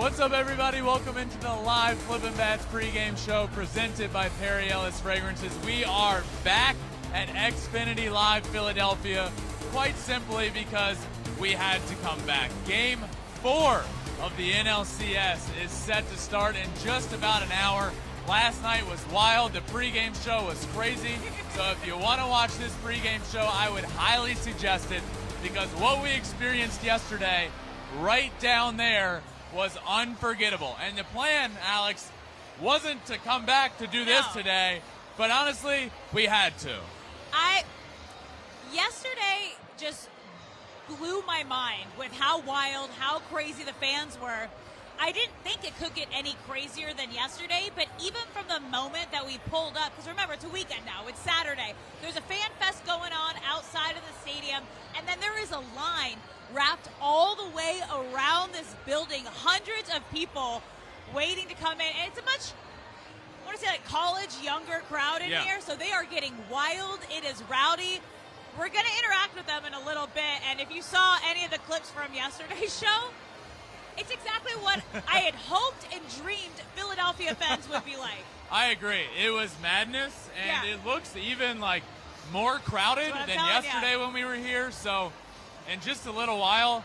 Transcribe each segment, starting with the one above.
What's up, everybody? Welcome into the live Flippin' pregame show presented by Perry Ellis Fragrances. We are back at Xfinity Live Philadelphia, quite simply because we had to come back. Game 4 of the NLCS is set to start in just about an hour. Last night was wild. The pregame show was crazy. So if you want to watch this pregame show, I would highly suggest it, because what we experienced yesterday right down there was unforgettable. And the plan, Alex, wasn't to come back to do this today, but honestly, we had to. Yesterday just blew my mind with how wild, how crazy the fans were. I didn't think it could get any crazier than yesterday, but even from the moment that we pulled up, because remember, it's a weekend now, it's Saturday, there's a fan fest going on outside of the stadium, and then there is a line wrapped all the way around this building, hundreds of people waiting to come in, and it's a much, I want to say, like college, younger crowd in here, so they are getting wild. It is rowdy. We're going to interact with them in a little bit, and if you saw any of the clips from yesterday's show, it's exactly what I had hoped and dreamed Philadelphia fans would be like. I agree. It was madness, and it looks even like more crowded than yesterday when we were here. So in just a little while,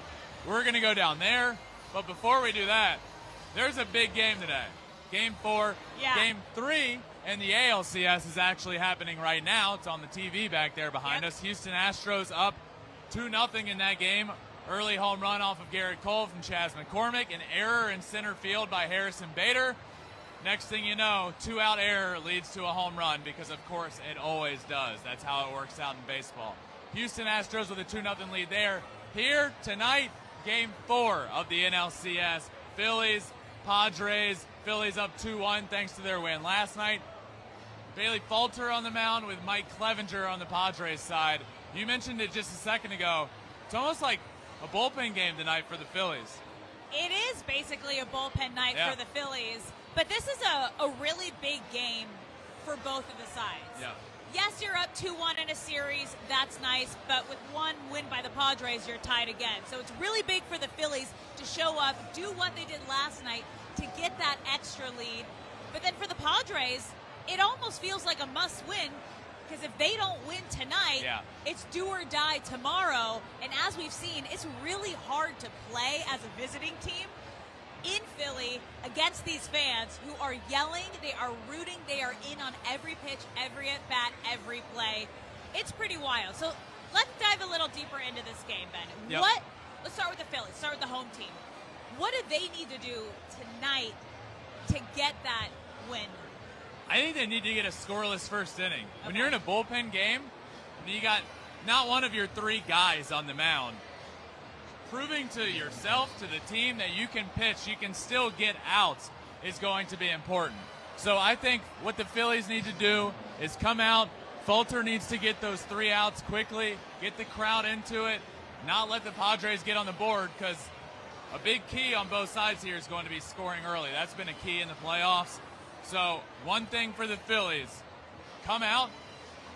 we're going to go down there. But before we do that, there's a big game today. Game 4. Game 3 in the ALCS is actually happening right now. It's on the TV back there behind us. Houston Astros up 2-0 in that game. Early home run off of Garrett Cole from Chas McCormick. An error in center field by Harrison Bader. Next thing you know, 2-out error leads to a home run, because, of course, it always does. That's how it works out in baseball. Houston Astros with a 2-0 lead there. Here tonight, Game 4 of the NLCS. Phillies, Padres. Phillies up 2-1 thanks to their win last night. Bailey Falter on the mound with Mike Clevinger on the Padres side. You mentioned it just a second ago. It's almost like a bullpen game tonight for the Phillies. It is basically a bullpen night for the Phillies, but this is a really big game for both of the sides. Yeah. Yes, you're up 2-1 in a series. That's nice, but with one win by the Padres, you're tied again. So it's really big for the Phillies to show up, do what they did last night to get that extra lead. But then for the Padres, it almost feels like a must-win, because if they don't win tonight, it's do or die tomorrow. And as we've seen, it's really hard to play as a visiting team in Philly against these fans who are yelling, they are rooting, they are in on every pitch, every at-bat, every play. It's pretty wild. So let's dive a little deeper into this game, Ben. Let's start with the Phillies, start with the home team. What do they need to do tonight to get that win? I think they need to get a scoreless first inning. When you're in a bullpen game, and you got not one of your 3 guys on the mound, proving to yourself, to the team, that you can pitch, you can still get outs, is going to be important. So I think what the Phillies need to do is come out. Falter needs to get those 3 outs quickly, get the crowd into it, not let the Padres get on the board, because a big key on both sides here is going to be scoring early. That's been a key in the playoffs. So one thing for the Phillies, come out.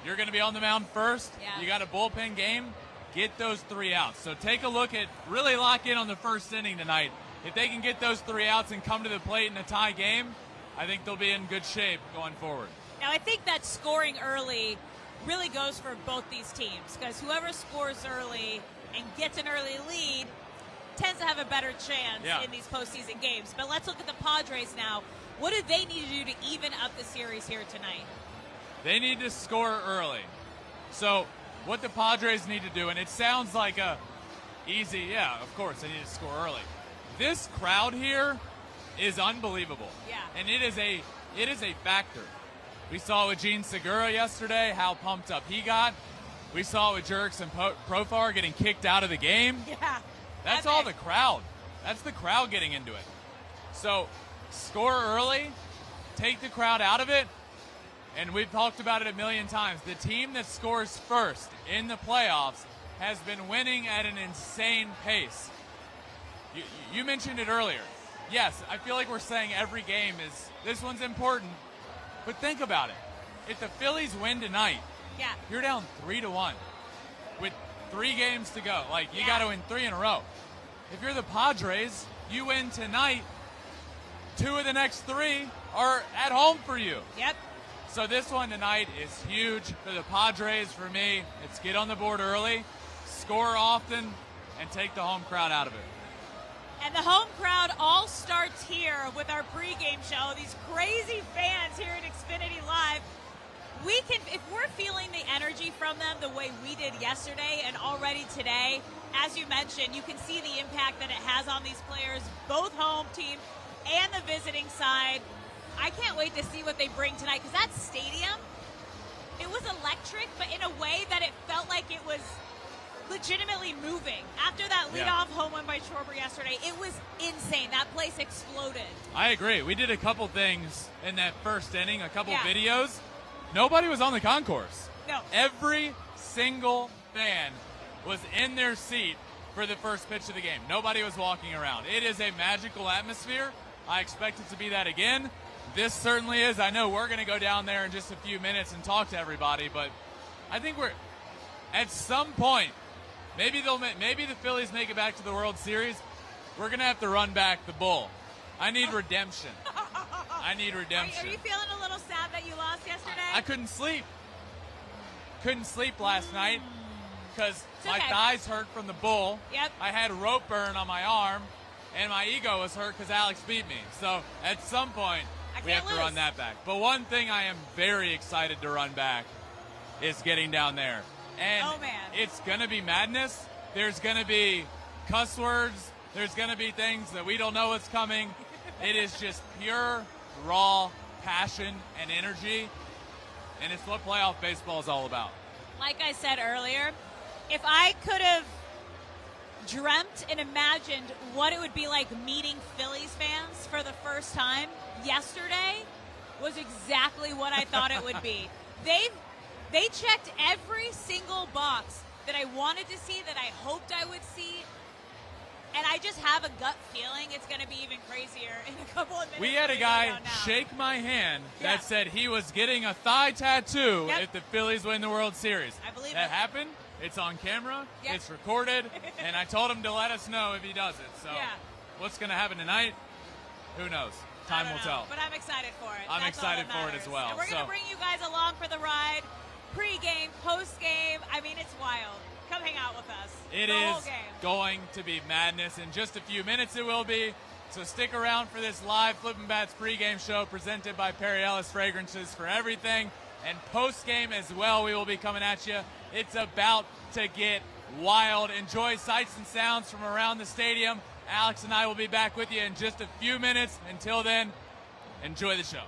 You're going to be on the mound first. You got a bullpen game. Get those 3 outs. So take a look at, really lock in on the first inning tonight. If they can get those 3 outs and come to the plate in a tie game, I think they'll be in good shape going forward. Now, I think that scoring early really goes for both these teams, because whoever scores early and gets an early lead tends to have a better chance in these postseason games. But let's look at the Padres now. What do they need to do to even up the series here tonight? They need to score early. So what the Padres need to do, and it sounds like a easy, of course, they need to score early. This crowd here is unbelievable. And it is a factor. We saw it with Gene Segura yesterday, how pumped up he got. We saw it with Jurickson Profar getting kicked out of the game. That's all the crowd. That's the crowd getting into it. So score early, take the crowd out of it, and we've talked about it a million times. The team that scores first in the playoffs has been winning at an insane pace. You mentioned it earlier. Yes, I feel like we're saying every game is, this one's important, but think about it. If the Phillies win tonight, you're down 3-1 with 3 games to go. Like, you got to win 3 in a row. If you're the Padres, you win tonight, 2 of the next 3 are at home for you. Yep. So this one tonight is huge for the Padres. For me, it's get on the board early, score often, and take the home crowd out of it. And the home crowd all starts here with our pregame show. These crazy fans here at Xfinity Live. We can, if we're feeling the energy from them the way we did yesterday and already today, as you mentioned, you can see the impact that it has on these players, both home team and the visiting side. I can't wait to see what they bring tonight, because that stadium, it was electric, but in a way that it felt like it was legitimately moving. After that leadoff home run by Schwarber yesterday, it was insane. That place exploded. I agree. We did a couple things in that first inning, a couple videos. Nobody was on the concourse. No. Every single fan was in their seat for the first pitch of the game. Nobody was walking around. It is a magical atmosphere. I expect it to be that again. This certainly is. I know we're going to go down there in just a few minutes and talk to everybody, but I think we're at some point, maybe the Phillies make it back to the World Series. We're going to have to run back the bull. I need redemption. I need redemption. Are you feeling a little sad that you lost yesterday? I couldn't sleep. Couldn't sleep last night because my thighs hurt from the bull. Yep. I had rope burn on my arm, and my ego was hurt because Alex beat me. So at some point, we have to run that back. But one thing I am very excited to run back is getting down there. And it's going to be madness. There's going to be cuss words. There's going to be things that we don't know what's coming. It is just pure, raw passion and energy. And it's what playoff baseball is all about. Like I said earlier, if I could have dreamt and imagined what it would be like meeting Phillies fans for the first time, yesterday was exactly what I thought it would be. They checked every single box that I wanted to see, that I hoped I would see. And I just have a gut feeling it's going to be even crazier in a couple of minutes. We had a guy shake my hand that said he was getting a thigh tattoo if the Phillies win the World Series. I believe that happened. It's on camera. Yep. It's recorded. And I told him to let us know if he does it. So what's going to happen tonight? Who knows? Time will tell. But I'm excited for it. I'm excited for it as well. And we're going to bring you guys along for the ride. Pre-game, post-game. I mean, it's wild. Come hang out with us. It is going to be madness. In just a few minutes it will be. So stick around for this live Flippin' Bats pregame show presented by Perry Ellis Fragrances for everything. And post-game as well, we will be coming at you. It's about to get wild. Enjoy sights and sounds from around the stadium. Alex and I will be back with you in just a few minutes. Until then, enjoy the show.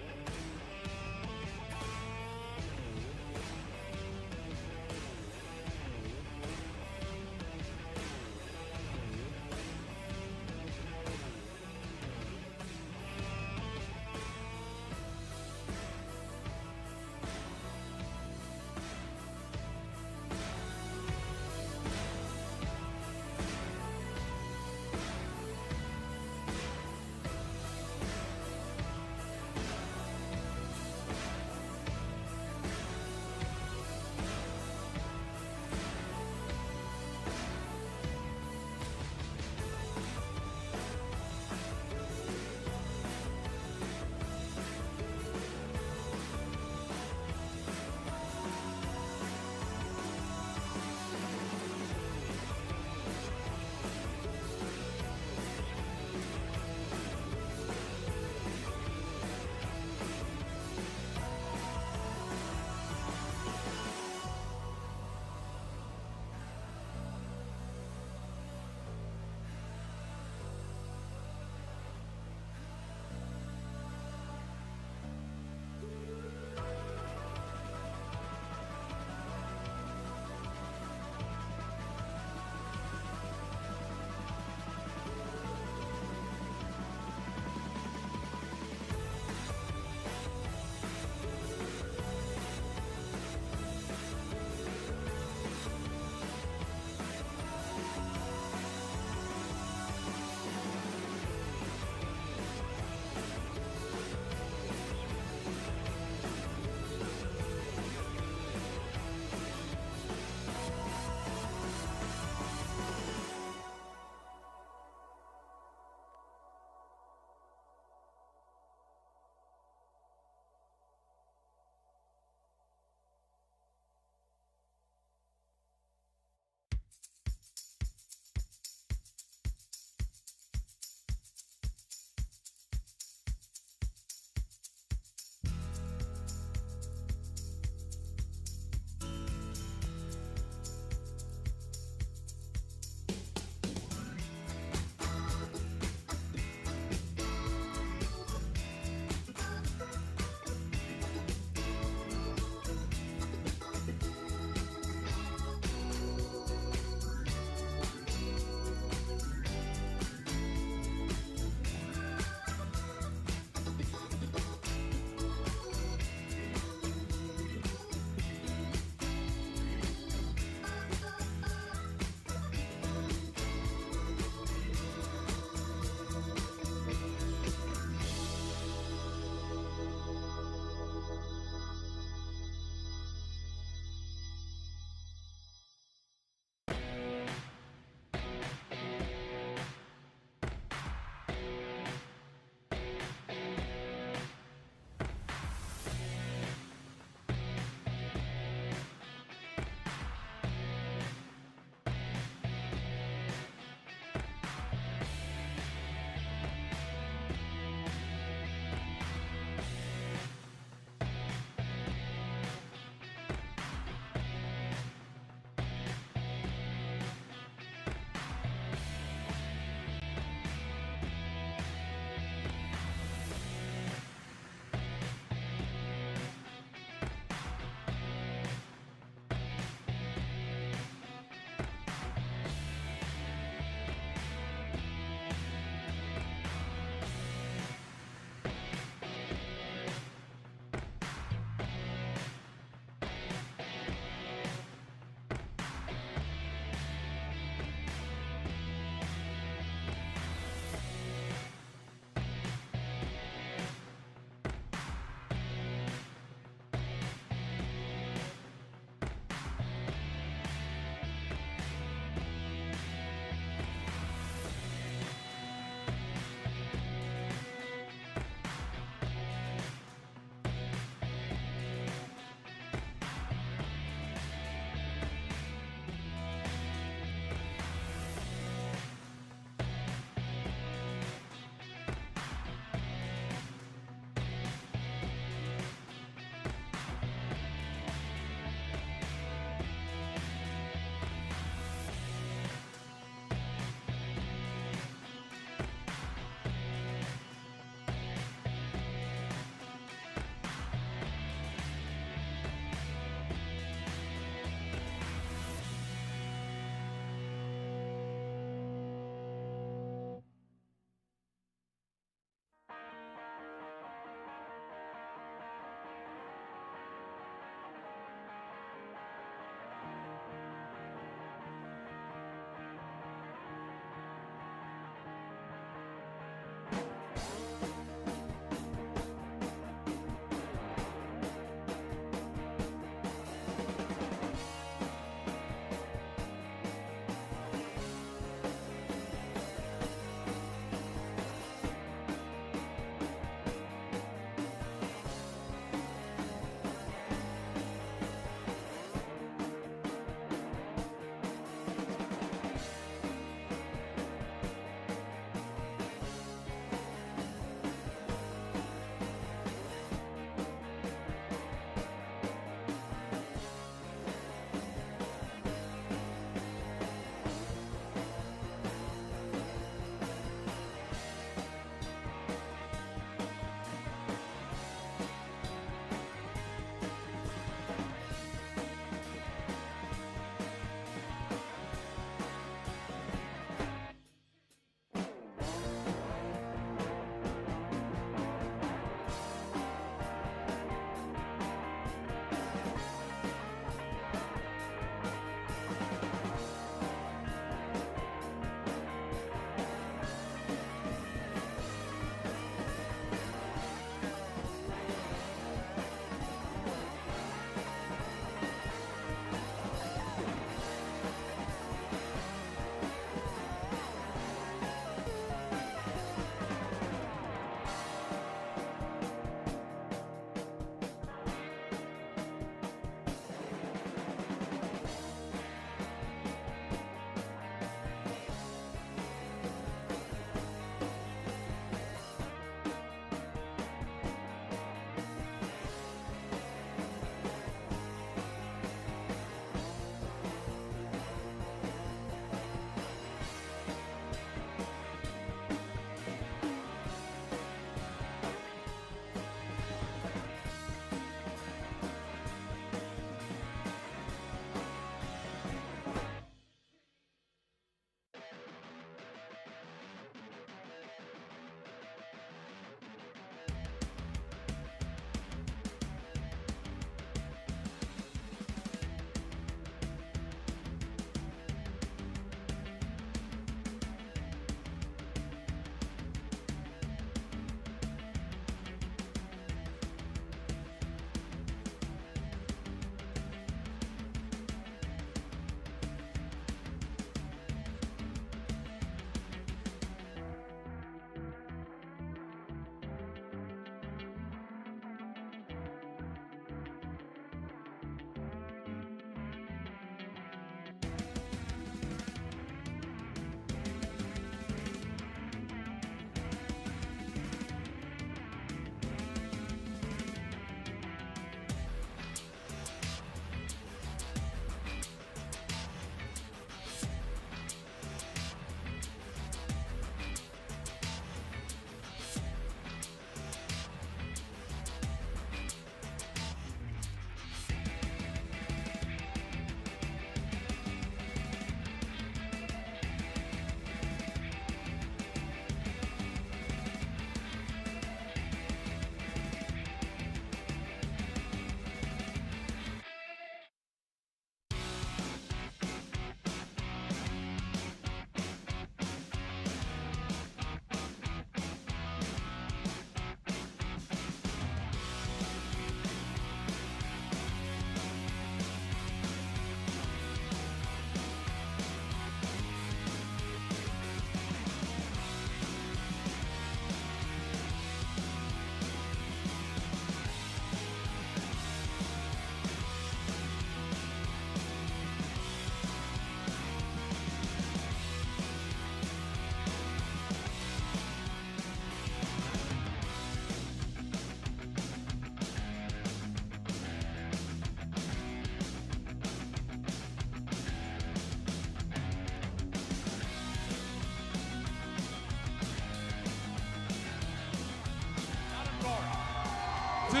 2.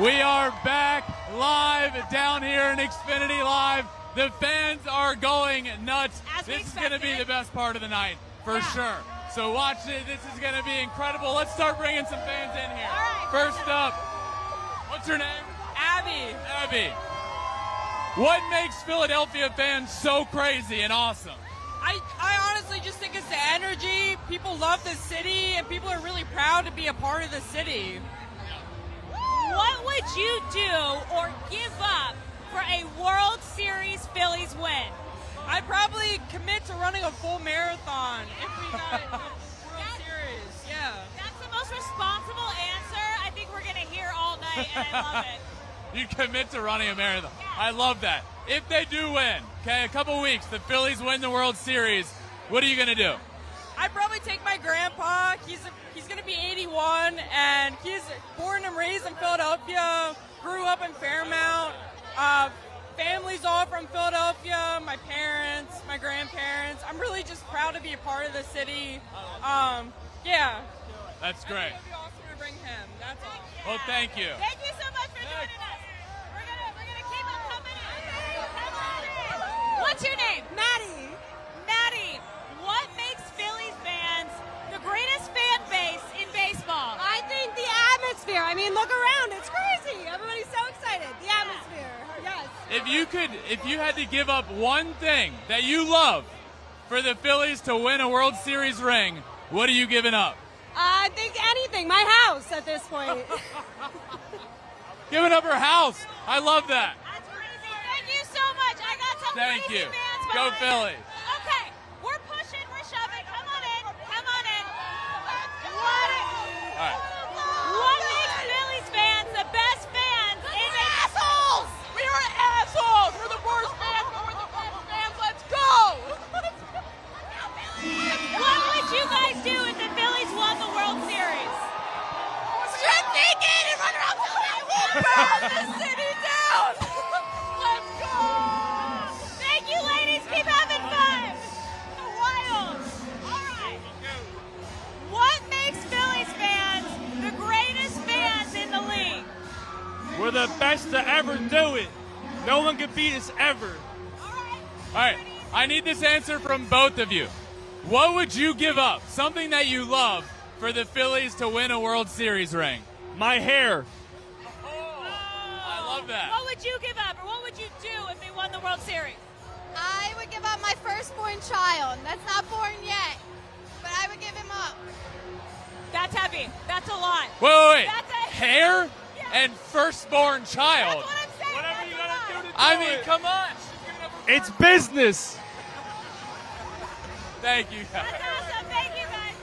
We are back live down here in Xfinity Live. The fans are going nuts. This is going to be the best part of the night, for sure. So watch it. This is going to be incredible. Let's start bringing some fans in here. All right, First up, what's her name? Abby. Abby. What makes Philadelphia fans so crazy and awesome? I honestly just think it's the energy. People love the city, and people are really proud to be a part of the city. What would you do or give up for a World Series Phillies win? I'd probably commit to running a full marathon if we got the World Series. Yeah. That's the most responsible answer I think we're going to hear all night, and I love it. You commit to running a marathon. I love that. If they do win, okay, a couple weeks, the Phillies win the World Series, what are you going to do? I'd probably take my grandpa. He's going to be 81, and he's born and raised in Philadelphia, grew up in Fairmount. Family's all from Philadelphia, my parents, my grandparents. I'm really just proud to be a part of the city. Yeah. That's great. It would be awesome to bring him. That's all. Well, thank you. Thank you so much for joining us. We're gonna keep on coming in. Come on in. What's your name? Maddie. Maddie, what makes Phillies fans the greatest fan base in baseball? I think the atmosphere. I mean, look around. It's crazy. Everybody's so excited. The atmosphere. Yes. If you had to give up one thing that you love for the Phillies to win a World Series ring, what are you giving up? I think anything. My house at this point. Giving up her house. I love that. That's crazy. Thank you so much. I got some Thank crazy you. fans Go behind Phillies. us. Okay, we're pushing, we're shoving. Come on in. Come on in. All right. What makes Phillies fans the best fans in Assholes! We are assholes! We're the worst fans, but we're the best fans. Let's go! What would you guys do if the Phillies won the World Series? Strip naked and run around Philadelphia. We'll burn this city down! Let's go! Thank you, ladies. Keep having fun. Wild. All right. What makes Phillies fans the greatest fans in the league? We're the best to ever do it. No one can beat us ever. All right. I need this answer from both of you. What would you give up? Something that you love for the Phillies to win a World Series ring? My hair. I love that. What would you give up, or what would you do if they won the World Series? I would give up my firstborn child. That's not born yet, but I would give him up. That's heavy. That's a lot. Wait. That's a Hair and firstborn child. That's what I'm saying. Whatever That's you a gotta lot. do to I do mean, it. come on. It's business. Thank you. That's awesome. Thank you, guys.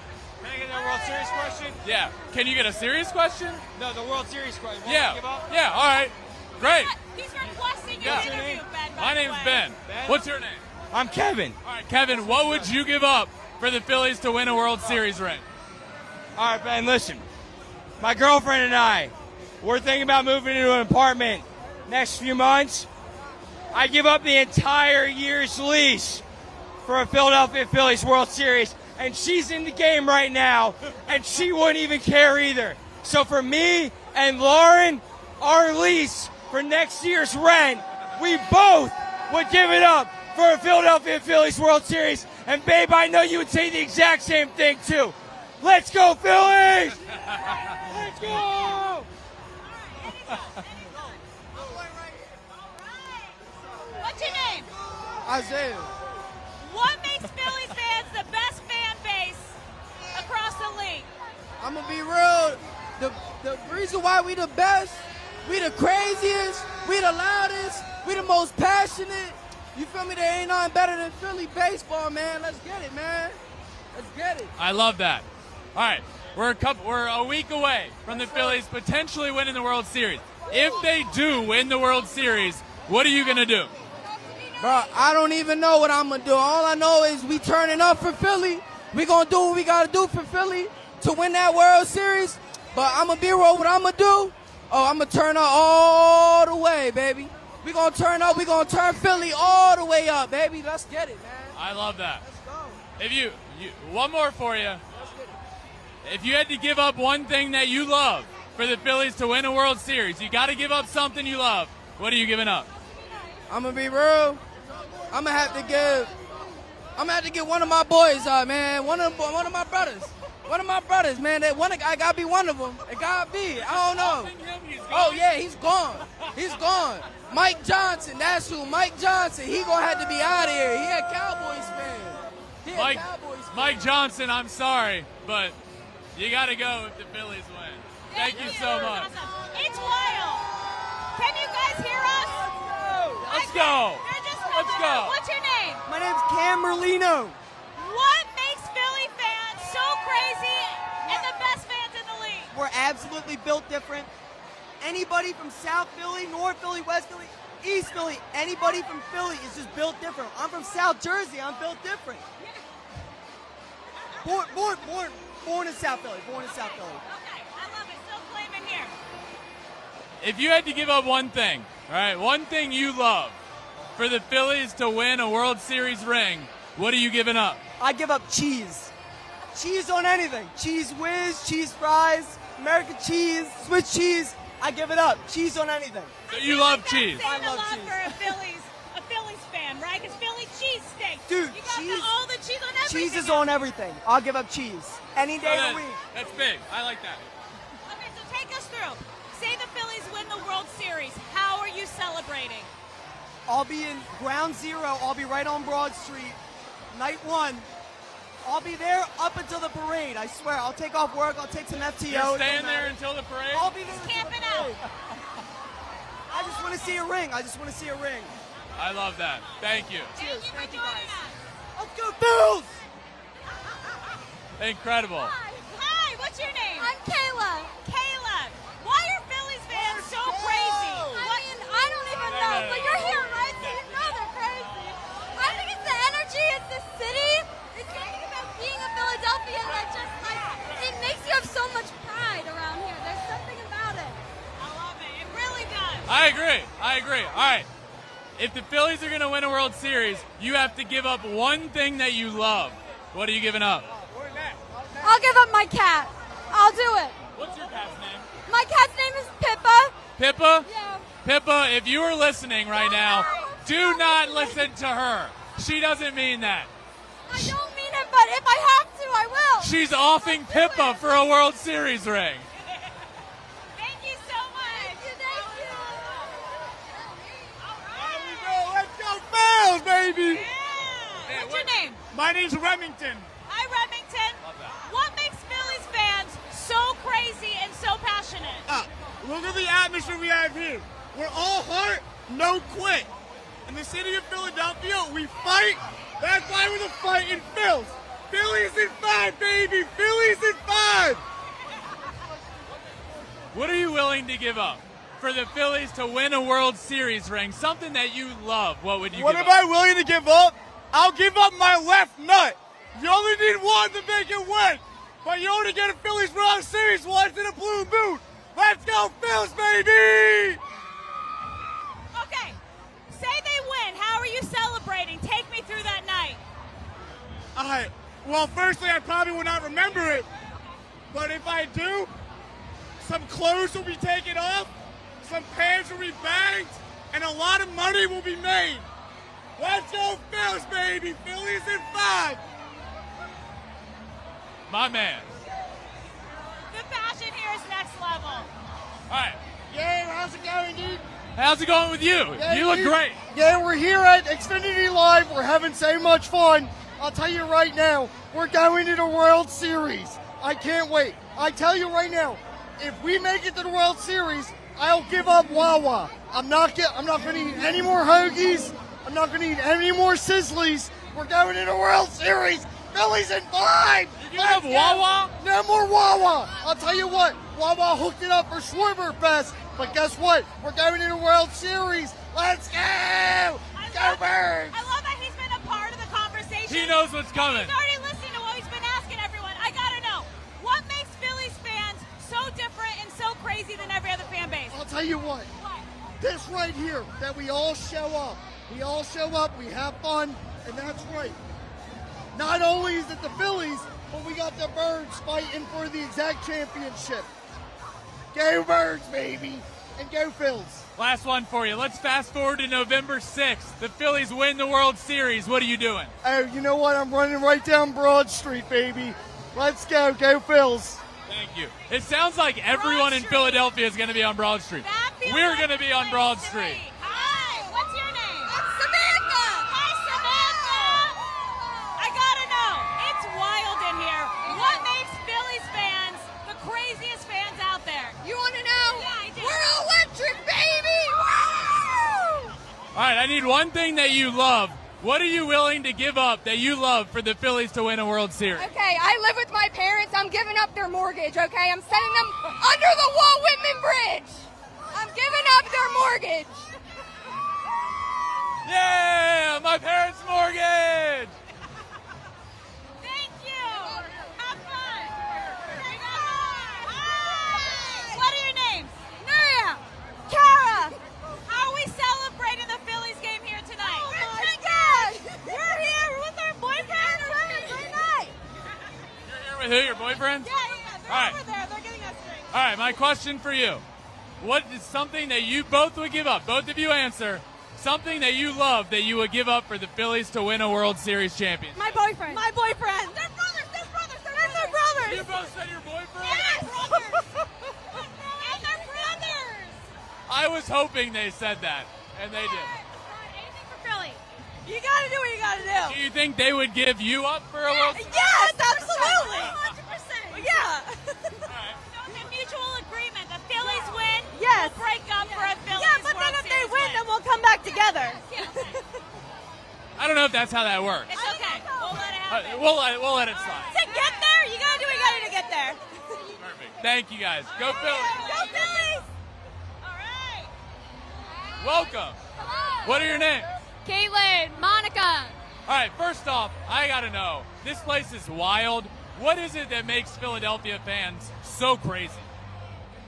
Can I get a World Series question? Yeah. Can you get a serious question? No, the World Series question. Yeah. Yeah. All right. Great. He's requesting your Yeah. interview, Ben. by My the name's way. Ben. Ben? What's your name? I'm Kevin. All right, Kevin. What would you give up for the Phillies to win a World Series ring? All right, Ben, listen. My girlfriend and I, we're thinking about moving into an apartment next few months. I give up the entire year's lease for a Philadelphia Phillies World Series, and she's in the game right now, and she wouldn't even care either. So for me and Lauren, our lease for next year's rent, we both would give it up for a Philadelphia Phillies World Series. And babe, I know you would say the exact same thing too. Let's go, Phillies! Let's go! What's your name? Isaiah. What makes Phillies fans the best fan base across the league? I'm gonna be real. The reason why we the best, we the craziest, we the loudest, we the most passionate. You feel me? There ain't nothing better than Philly baseball, man. Let's get it, man. Let's get it. I love that. All right, we're a week away from the Phillies potentially winning the World Series. If they do win the World Series, what are you gonna do? Bro, I don't even know what I'm gonna do. All I know is we turning up for Philly. We gonna do what we gotta do for Philly to win that World Series. But I'm gonna be real. What I'm gonna do? Oh, I'm gonna turn up all the way, baby. We gonna turn up. We gonna turn Philly all the way up, baby. Let's get it, man. I love that. Let's go. If you one more for you. Let's get it. If you had to give up one thing that you love for the Phillies to win a World Series, you got to give up something you love. What are you giving up? I'm gonna be real. I'm gonna have to give one of my boys, man. One of my brothers. One of my brothers, man. I gotta be one of them. It gotta be. I don't know. Oh yeah, he's gone. He's gone. Mike Johnson. That's who. Mike Johnson. He gonna have to be out of here. He a Cowboys fan. Mike Johnson. I'm sorry, but you gotta go if the Phillies win. Thank you so much. It's wild. Can you guys hear us? Let's go. They're just Let's coming go. out. What's your name? My name's Cam Merlino. What makes Philly fans so crazy and the best fans in the league? We're absolutely built different. Anybody from South Philly, North Philly, West Philly, East Philly, anybody from Philly is just built different. I'm from South Jersey. I'm built different. Born in South Philly. Born in South Philly. Okay, I love it. Still claiming here. If you had to give up one thing, all right, one thing you love for the Phillies to win a World Series ring, what are you giving up? I give up cheese. Cheese on anything. Cheese whiz, cheese fries, American cheese, Swiss cheese. I give it up. Cheese on anything. So you love cheese. I love love cheese. For a Phillies fan, right? Because Philly cheesesteak. Dude, you got cheese- all the cheese on everything. Cheese is on everything. I'll give up cheese. Any day of the week. That's big. I like that. Okay, so take us through. Say the Phillies win the World Series. How are you celebrating? I'll be in ground zero. I'll be right on Broad Street. Night one. I'll be there up until the parade. I swear. I'll take off work. I'll take some FTO. You're staying there until the parade? I'll be there. until Camping the out. parade. I just want to see a ring. I just want to see a ring. I love that. Thank you. Thank you for joining us. Let's go Bills! Incredible. Hi, what's your name? I'm Kayla. Kayla. Why are Phillies fans so crazy? I mean, I don't even know, but you're here, right? So you know they're crazy. I think it's the energy, it's the city. It's something about being a Philadelphian that just, like, it makes you have so much pride around here. There's something about it. I love it. It really does. I agree. All right. If the Phillies are going to win a World Series, you have to give up one thing that you love. What are you giving up? I'll give up my cat. I'll do it. What's your cat's name? My cat's name is Pippa. Pippa? Yeah. Pippa, if you are listening right now, do not listen to her. She doesn't mean that. I don't mean it, but if I have to, I will. She's offing Pippa for a World Series ring. Thank you so much. Let's go Phils, baby! Yeah. What's your name? My name's Remington. Hi, Remington. Love that. What makes Phillies fans so crazy and so passionate? Look at the atmosphere we have here. We're all heart, no quit. In the city of Philadelphia, we fight. That's why we're the fighting Phils. Phillies in 5, baby. Phillies in 5. What are you willing to give up for the Phillies to win a World Series ring? Something that you love. What would you What give am up? I willing to give up? I'll give up my left nut. You only need one to make it win. But you only get a Phillies World Series once in a blue moon. Let's go Phils, baby! Okay. Say they win. How are you celebrating? Take me through that night. All right. Well, firstly, I probably will not remember it. But if I do, some clothes will be taken off, some pants will be banged, and a lot of money will be made. Let's go Phils, baby! Phillies in 5! My man. The passion here is next level. All right. Yeah, how's it going, dude? How's it going with you? You look great. Yeah, we're here at Xfinity Live. We're having so much fun. I'll tell you right now, we're going to the World Series. I can't wait. I tell you right now, if we make it to the World Series, I'll give up Wawa. I'm not going to eat any more hoagies. I'm not going to eat any more Sizzlies. We're going to the World Series. Phillies in 5. You have Wawa? No more Wawa. I'll tell you what, Wawa hooked it up for Schwarberfest. But guess what? We're going to the World Series. Let's go! Go Birds! I love that he's been a part of the conversation. He knows what's coming. He's already listening to what he's been asking everyone. I gotta know, what makes Phillies fans so different and so crazy than every other fan base? I'll tell you what. This right here, that we all show up. We all show up, we have fun, and that's right. Not only is it the Phillies, but we got the Birds fighting for the exact championship. Go Birds, baby, and go Phils. Last one for you. Let's fast forward to November 6th. The Phillies win the World Series. What are you doing? Oh, you know what? I'm running right down Broad Street, baby. Let's go. Go Phils. Thank you. It sounds like everyone in Philadelphia is going to be on Broad Street. We're going to be on Broad Street. Hi, what's your name? I'm Samantha. Hi, Samantha. I gotta know, it's wild in here. What makes Phillies fans the craziest fans out there? You want to know? Yeah, I do. We're electric, baby! Woo! All right, I need one thing that you love. What are you willing to give up that you love for the Phillies to win a World Series? Okay, I live with my parents. I'm giving up their mortgage, okay? I'm sending them under the Walt Whitman Bridge. I'm giving up their mortgage. Yeah, my parents' mortgage. Thank you. Have fun. Hi. What are your names? Naria, Kara, How are we celebrating the Phillies game here tonight? oh my God! We're here with our boyfriends. You're here with who, your boyfriends? Yeah. They're All right. over there. They're getting us drinks. All right, my question for you. What is something that you both would give up? Both of you answer. Something that you love that you would give up for the Phillies to win a World Series championship. My boyfriend. My boyfriend. They're brothers. They're brothers. They're brothers. You both said your boyfriend? Yes. And they're brothers. I was hoping they said that, and they did. Anything for Philly? You gotta do what you gotta do. Do you think they would give you up for a World Series? Yes, absolutely. 100%. Yeah. So it's a mutual agreement. The Phillies win. Yes. We'll break up for a Phillies Yeah, but then World if they Series win, then we'll come back together. I don't know if that's how that works. It's okay. We'll let it happen. We'll let it slide. To get there, you gotta do what you gotta do to get there. Perfect. Thank you guys. Go Phillies. Go Phillies! All right. Welcome. What are your names? Caitlin, Monica. All right, first off, I got to know, this place is wild. What is it that makes Philadelphia fans so crazy?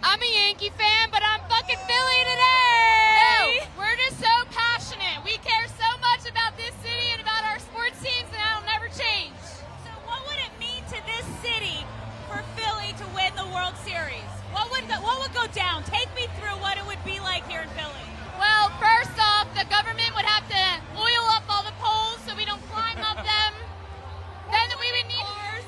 I'm a Yankee fan, but I'm fucking Philly today. No, we're just so passionate. We care so much about this city and about our sports teams, and that'll never change. So what would it mean to this city for Philly to win the World Series? What would go down? Take me through what it would be like here in Philly. Well, first off, the government would have to oil up all the poles so we don't climb up them. Then we would need cars.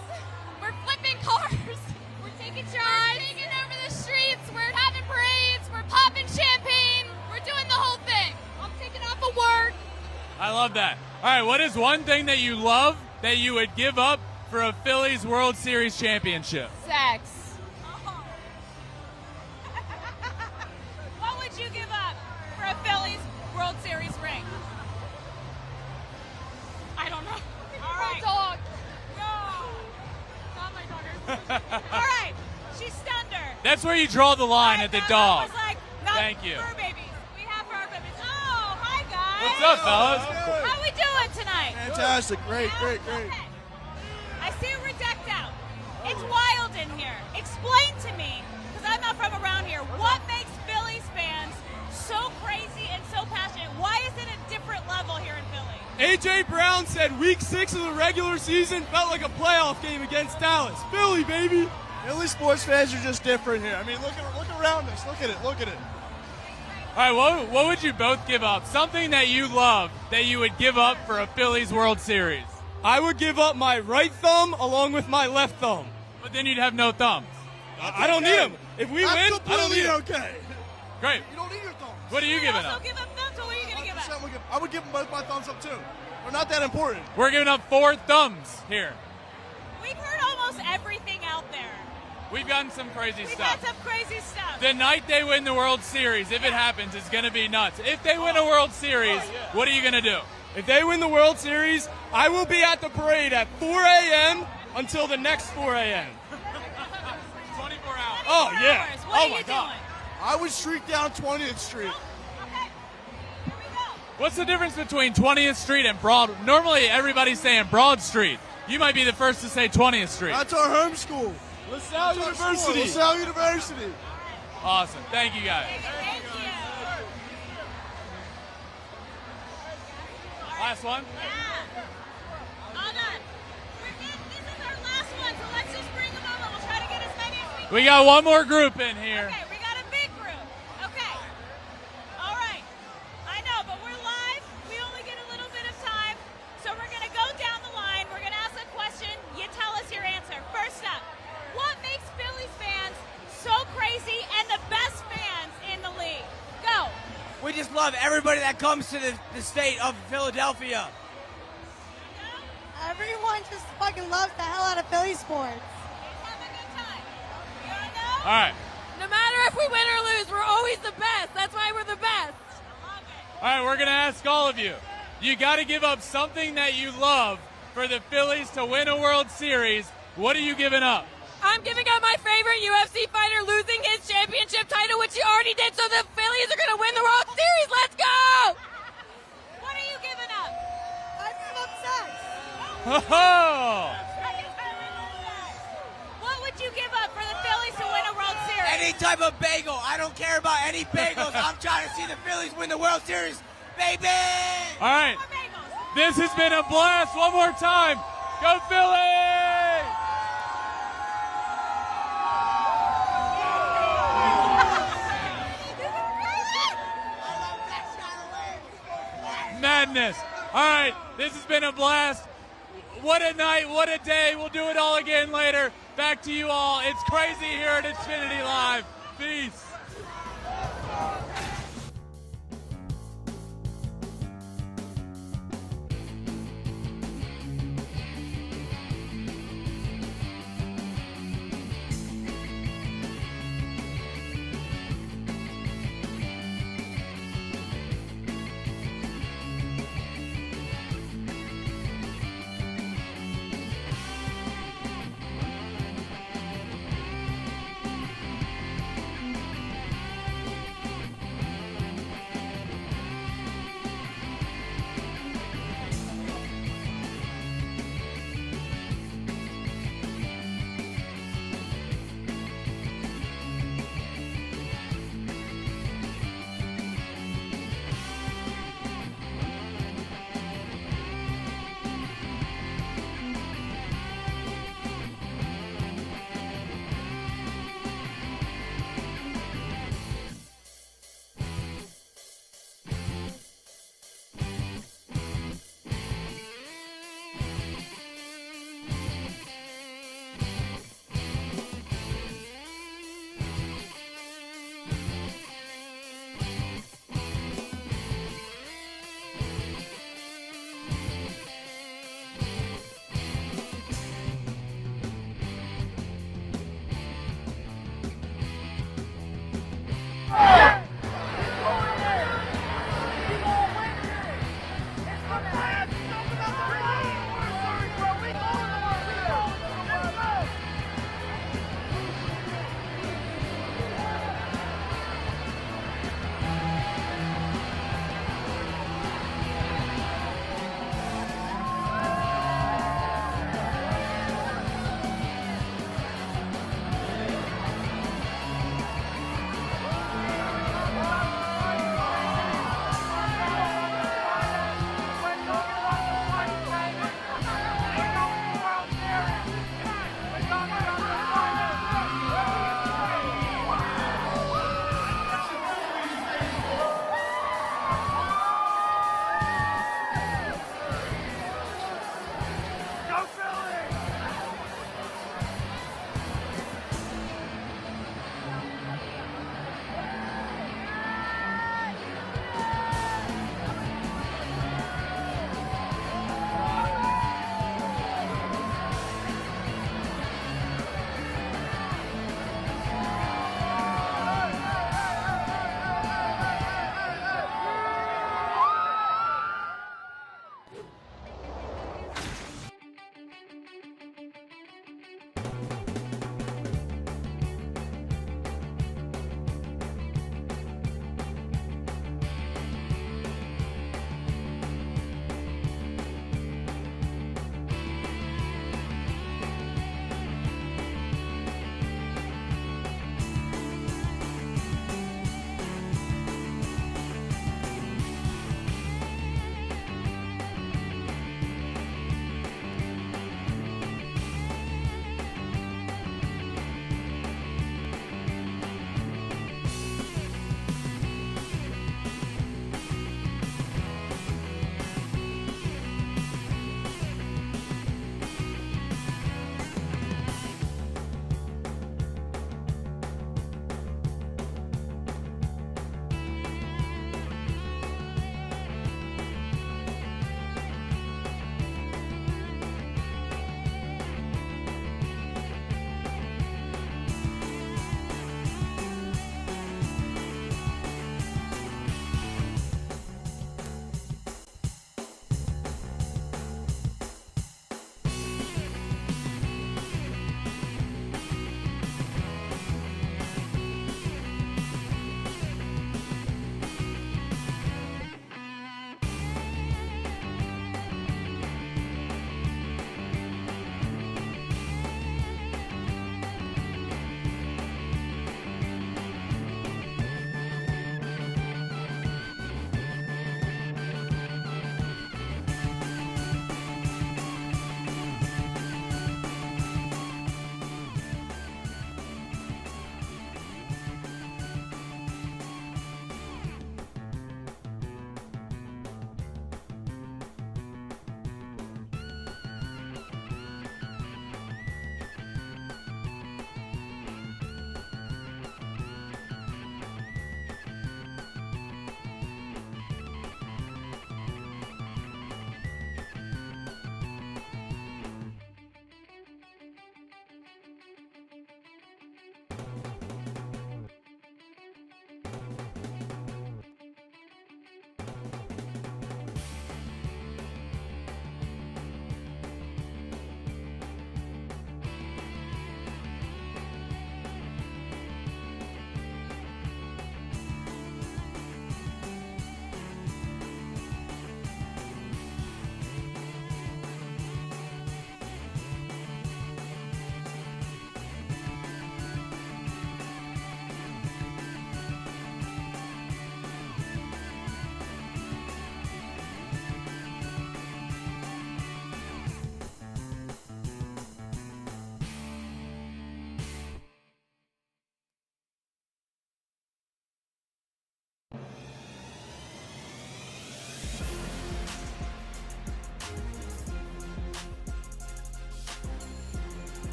We're flipping cars. We're taking drives. We're taking over the streets. We're having parades. We're popping champagne. We're doing the whole thing. I'm taking off of work. I love that. All right, what is one thing that you love that you would give up for a Phillies World Series championship? Sex. What would you give up for a Phillies World Series ring? I don't know. All right. Dog. No. Not my daughter. All right. She stunned her. That's where you draw the line at the dog. I was like, not Thank you. fur babies. We have fur babies. Oh, hi guys. What's up, fellas? How we doing tonight? Fantastic. Great. Okay. I see we're decked out. It's wild in here. Explain to me, because I'm not from around here, what makes Phillies fans so crazy and so passionate? Why is it a different level here in Philly? A.J. Brown said week 6 of the regular season felt like a playoff game against Dallas. Philly, baby. Philly sports fans are just different here. I mean, look around us. Look at it. All right, what would you both give up? Something that you love that you would give up for a Phillies World Series? I would give up my right thumb along with my left thumb. But then you'd have no thumbs. I don't need them. If we win, I don't need them. Okay. Great. You don't need your thumbs. What are you giving Also up? give up thumbs, so what are you going to give up? I would give them both my thumbs up too. They're not that important. We're giving up 4 thumbs here. We've heard almost everything out there. We've gotten some crazy We've stuff. had some crazy stuff. The night they win the World Series, if it happens, it's going to be nuts. If they win a World Series, what are you going to do? If they win the World Series, I will be at the parade at 4 a.m. until the next 4 a.m. 24 hours. Oh, yeah. Hours. What Oh, are my you God. doing? I would streak down 20th Street. Okay. Here we go. What's the difference between 20th Street and Broad? Normally, everybody's saying Broad Street. You might be the first to say 20th Street. That's our home school. LaSalle University. LaSalle University. Awesome. Thank you, guys. Thank you. Last one. Yeah. Hold on. This is our last one. We got one more group in here. Okay, we got a big group. Okay. All right. I know, but we're live. We only get a little bit of time. So we're going to go down the line. We're going to ask a question. You tell us your answer. First up, what makes Phillies fans so crazy and the best fans in the league? Go. We just love everybody that comes to the state of Philadelphia. Everyone just fucking loves the hell out of Philly sports. All right. No matter if we win or lose, we're always the best. That's why we're the best. All right, we're going to ask all of you. You got to give up something that you love for the Phillies to win a World Series. What are you giving up? I'm giving up my favorite UFC fighter losing his championship title, which he already did, so the Phillies are going to win the World Series. Let's go! What are you giving up? I give up sex. Oh! What would you give up for the Phillies to win a World Series? Any type of bagel. I don't care about any bagels. I'm trying to see the Phillies win the World Series, baby! All right. This has been a blast. One more time. Go Phillies! Madness. All right, this has been a blast. What a night, what a day. We'll do it all again later. Back to you all. It's crazy here at Xfinity Live. Peace.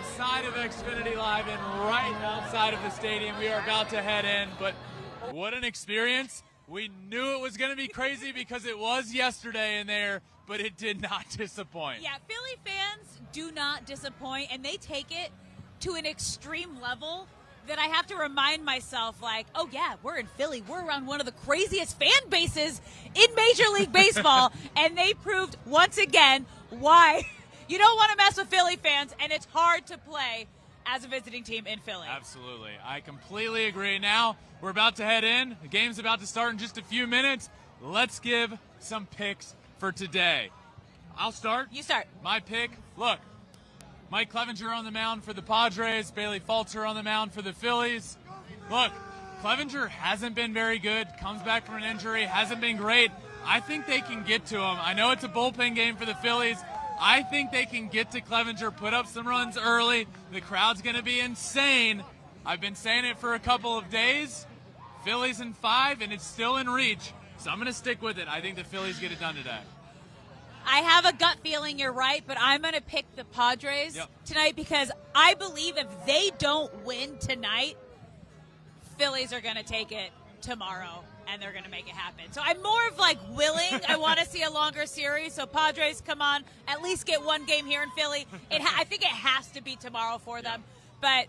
outside of Xfinity Live and right outside of the stadium. We are about to head in, but what an experience. We knew it was going to be crazy because it was yesterday in there, but it did not disappoint. Yeah, Philly fans do not disappoint, and they take it to an extreme level that I have to remind myself, like, oh, yeah, we're in Philly. We're around one of the craziest fan bases in Major League Baseball, and they proved once again why you don't want to mess with Philly fans, and it's hard to play as a visiting team in Philly. Absolutely. I completely agree. Now we're about to head in. The game's about to start in just a few minutes. Let's give some picks for today. I'll start. You start. My pick, look, Mike Clevinger on the mound for the Padres, Bailey Falter on the mound for the Phillies. Look, Clevinger hasn't been very good, comes back from an injury, hasn't been great. I think they can get to him. I know it's a bullpen game for the Phillies. I think they can get to Clevinger, put up some runs early. The crowd's going to be insane. I've been saying it for a couple of days. Phillies in 5, and it's still in reach. So I'm going to stick with it. I think the Phillies get it done today. I have a gut feeling you're right, but I'm going to pick the Padres tonight because I believe if they don't win tonight, Phillies are going to take it tomorrow, and they're going to make it happen. So I'm more of like willing. I want to see a longer series. So Padres, come on, at least get one game here in Philly. I think it has to be tomorrow for them. But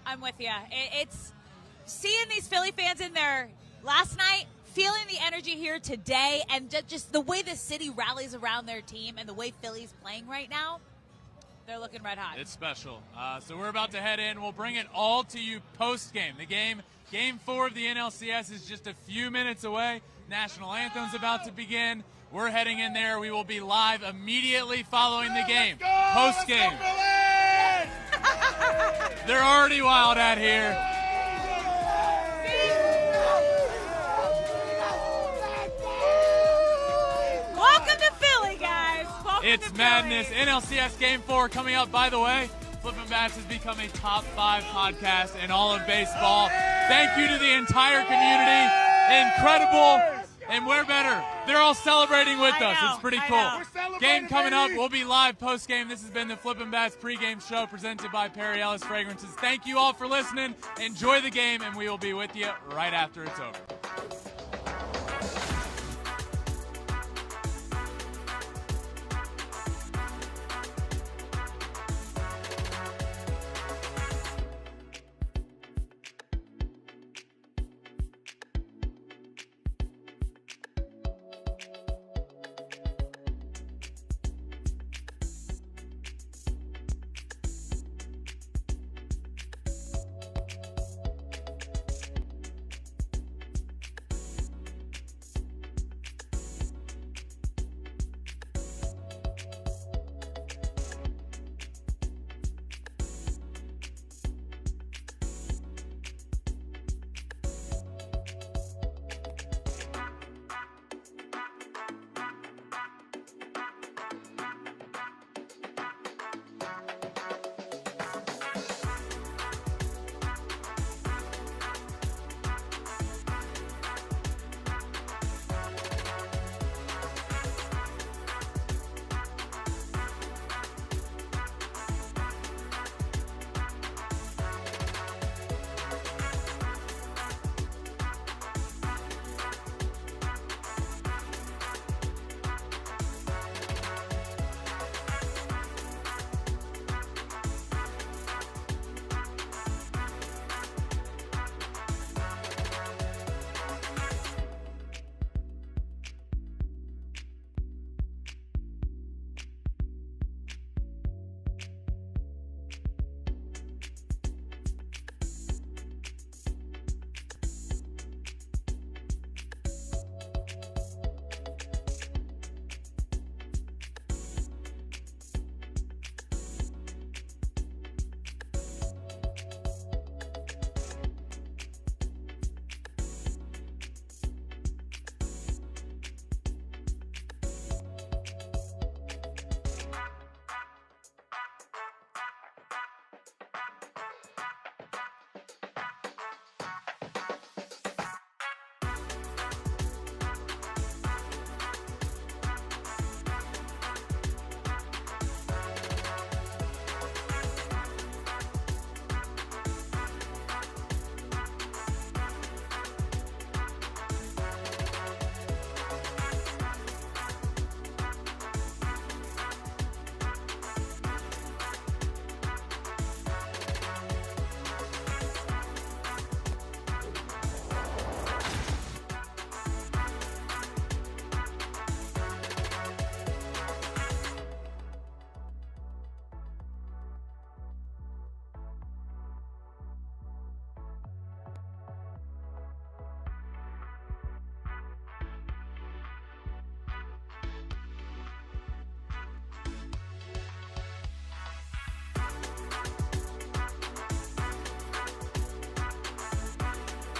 I'm with you. It's seeing these Philly fans in there last night, feeling the energy here today, and just the way the city rallies around their team and the way Philly's playing right now, they're looking red hot. It's special. So we're about to head in. We'll bring it all to you post-game. The Game 4 of the NLCS is just a few minutes away. National Anthem's about to begin. We're heading in there. We will be live immediately following the game. Post-game. They're already wild out here. Welcome to Philly, guys. Welcome It's to madness. Philly. NLCS Game 4 coming up. By the way, Flippin' Bats has become a top 5 podcast in all of baseball. Thank you to the entire community. Incredible. And we're better. They're all celebrating with us. It's pretty cool. Game coming up. We'll be live post-game. This has been the Flippin' Bats pregame show presented by Perry Ellis Fragrances. Thank you all for listening. Enjoy the game, and we will be with you right after it's over.